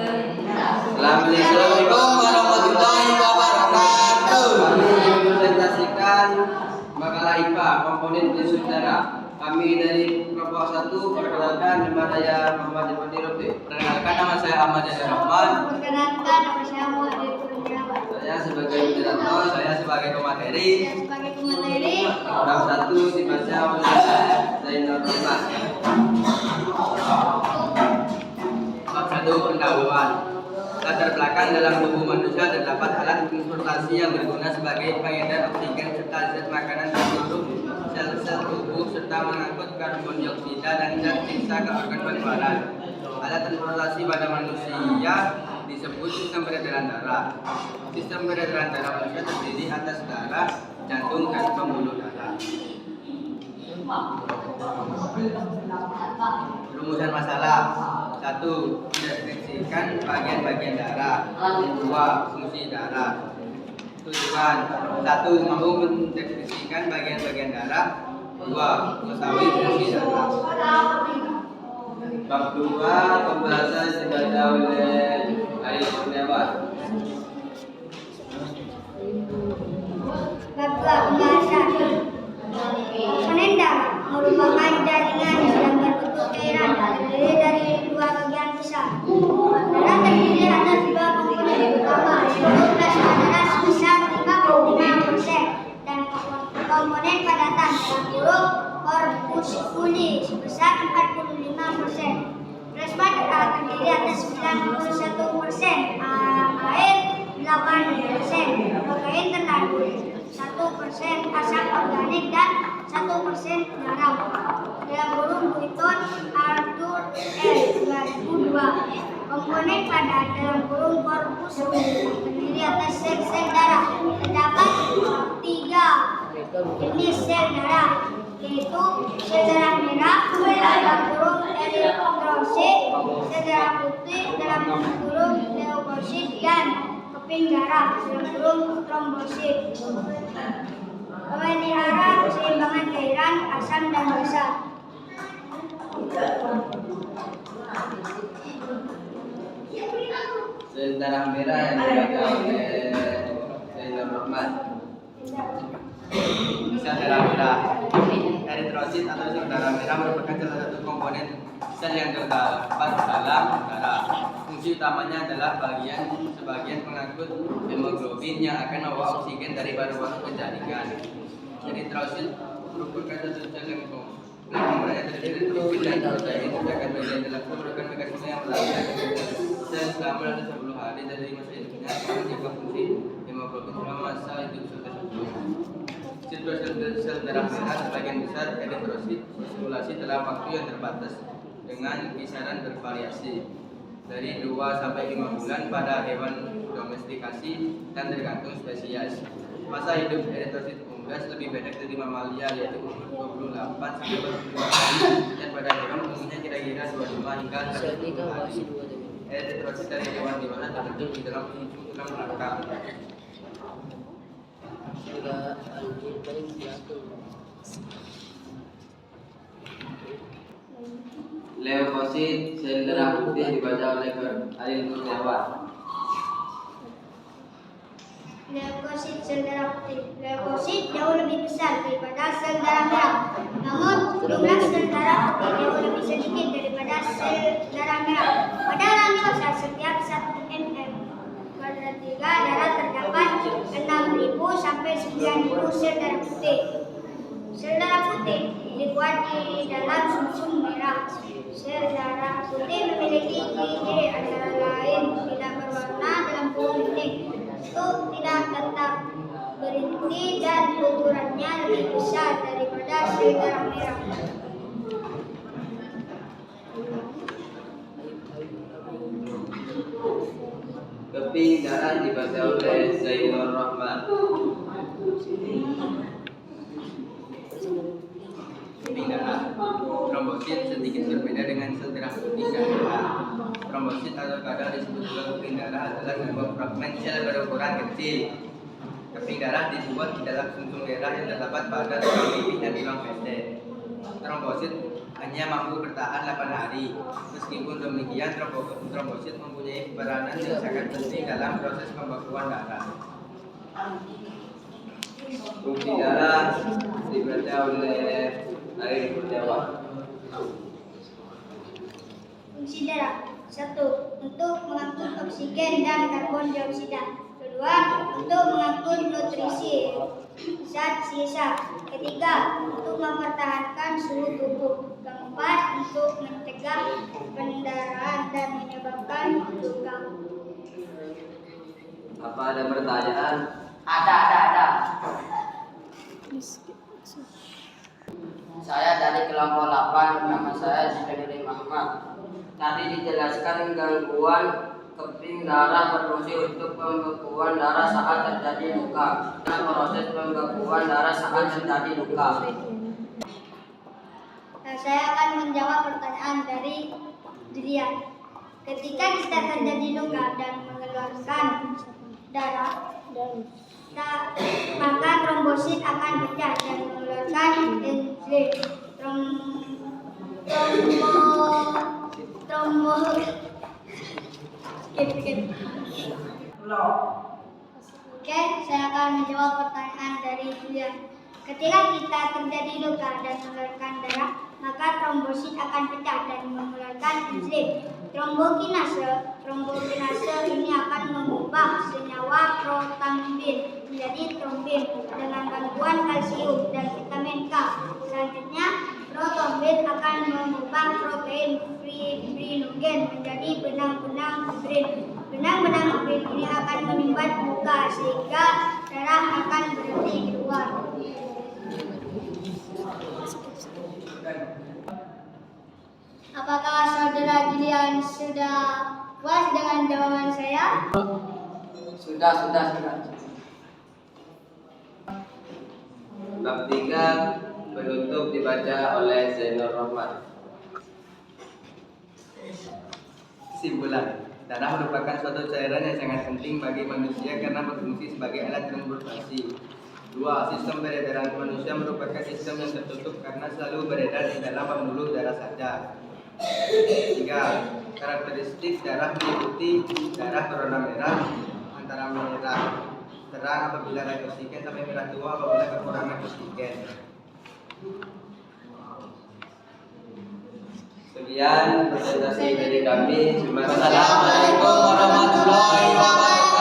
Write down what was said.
Assalamualaikum warahmatullahi wabarakatuh. Presentasikan makalah IPA komponen prinsip darah. Kami dari kelompok 1 perkenalkan nama saya Muhammad Ibn Rofi. Perkenalkan nama saya Ahmad Yasir Rahman. Perkenalkan nama saya Muhammad Ibn Rahman. Saya sebagai moderator, saya sebagai pemateri. Saya sebagai pemateri. Bab 1 dibaca oleh saya Zainal Rahman. Bab 1 pendahuluan. Latar belakang dalam tubuh manusia terdapat alat transportasi yang berguna sebagai pengedar oksigen serta zat makanan ke seluruh sel-sel tubuh serta mengangkut karbon dioksida dan zat sisa ke organ penuaran. Alat transportasi pada manusia disebut sistem peredaran darah. Sistem peredaran darah manusia terdiri atas darah, jantung, dan pembuluh darah. Rumusan masalah. 1. Deskripsikan bagian-bagian darah. 2. Fungsi darah. Tujuan. 1. Mampu mendeskripsikan bagian-bagian darah. 2. Mengetahui fungsi darah. Bab 2 pembahasan dibaca oleh Ari Kurniawan. Bab 2 pembahasan. Komponen darah merupakan jaringan yang berbentuk cairan terdiri dari dua bagian besar. Darah terdiri atas dua komponen utama, yaitu plasma darah sebesar 55% dan komponen padatan korpusculi sebesar 45%. Plasma darah terdiri atas 91% air, 8% protein terkandung, 1% asam organik dan 1% garam. Dalam kurung Newton Arthur L. 2002. Komponen pada dalam kurung korpus terdiri atas sel-sel darah. Terdapat 3 jenis sel darah, yaitu sel darah merah dalam kurung eritrosit, sel darah putih dalam kurung leukosit, dan keping darah dalam kurung trombosit. Memelihara keseimbangan cairan, asam, dan basa. Sel darah merah yang dibaca oleh Zainal Rahman. Sel darah merah. Eritrosit atau sel darah merah merupakan salah satu komponen sel yang terdapat dalam darah. Fungsi utamanya adalah sebagian pengangkut hemoglobin yang akan membawa oksigen dari paru-paru ke jaringan. Eritrosit merupakan satu sel yang kompleks terdiri dari lipid dan protein, sedangkan bagian dalam merupakan mekanisme yang melakukan sel selama 10 hari dari masa hidupnya akan menjaga fungsi hemoglobin selama masa hidup sel tersebut. Sel darah merah sebagian besar eritrosit stimulasi dalam waktu yang terbatas dengan kisaran bervariasi dari 2 sampai 5 bulan pada hewan domestikasi dan tergantung spesies. Masa hidup eritrosit unggas lebih pendek dari mamalia, yaitu umur 28 sampai 45 hari, dan pada hewan umumnya kira-kira 25 hingga 30 hari. Eritrosit dari hewan dewasa terbentuk di dalam tulang belakang. Leukosit, sel darah putih dibaca oleh Ari Kurniawan. Leukosit, sel darah putih. Leukosit jauh lebih besar daripada sel darah merah. Namun, jumlah sel darah putih jauh lebih sedikit daripada sel darah merah. Pada orang dewasa, setiap 1 ml kuadratika darah terdapat 6.000 sampai 9.000 sel darah putih. Sel darah putih dibuat di dalam sumsum merah. Sel darah putih memiliki ciri-ciri antara lain tidak berwarna dalam kurung kuning, itu tidak tetap berinti, dan ukurannya lebih besar daripada sel darah merah. Keping darah dibaca oleh Zainal Rahman. Keping darah. Trombosit sedikit berbeda dengan sel darah putih dan merah. Trombosit atau kadang disebut juga keping darah adalah sebuah fragmen sel berukuran kecil. Keping darah dibuat di dalam sumsum darah yang terdapat pada tulang pipih dan tulang pendek. Trombosit hanya mampu bertahan 8 hari. Meskipun demikian, trombosit mempunyai peranan yang sangat penting dalam proses pembekuan darah. Fungsi darah dibaca oleh Ari Kurniawan. Fungsi darah. 1. Untuk mengangkut oksigen dan karbon dioksida. 2. Untuk mengangkut nutrisi zat sisa. 3. Untuk mempertahankan suhu tubuh. 4. Untuk mencegah pendarahan dan menyebabkan luka. Apa ada pertanyaan? Ada. Saya dari kelompok 8, nama saya Zikri Muhammad. Tadi dijelaskan gangguan keping darah berfungsi untuk pembekuan darah saat terjadi luka. Dan proses pembekuan darah saat terjadi luka. Saya akan menjawab pertanyaan dari Julian. Ketika kita terjadi luka dan mengeluarkan darah, maka trombosit akan pecah dan mengeluarkan enzim Oke, saya akan menjawab pertanyaan dari Julian. Ketika kita terjadi luka dan mengeluarkan darah, maka trombosit akan pecah dan mengeluarkan enzim trombokinase. Trombokinase ini akan mengubah senyawa protambin menjadi trombin dengan bantuan kalsium dan vitamin K. Selanjutnya, protombin akan mengubah protein fibrinogen menjadi benang-benang fibrin. Benang-benang fibrin ini akan menyumbat luka sehingga darah akan berhenti keluar. Apakah saudara Julian sudah puas dengan jawaban saya? Sudah. Bab 3 penutup dibaca oleh Zainur Rahman. Kesimpulan, darah merupakan suatu cairan yang sangat penting bagi manusia karena berfungsi sebagai alat transportasi. 2. Sistem peredaran manusia merupakan sistem yang tertutup karena selalu beredar di dalam pembuluh darah saja. 3. Karakteristik darah meliputi darah berwarna merah antara merah terang apabila ada oksigen sampai merah tua apabila kekurangan oksigen. Sekian presentasi dari kami. Assalamualaikum warahmatullahi wabarakatuh.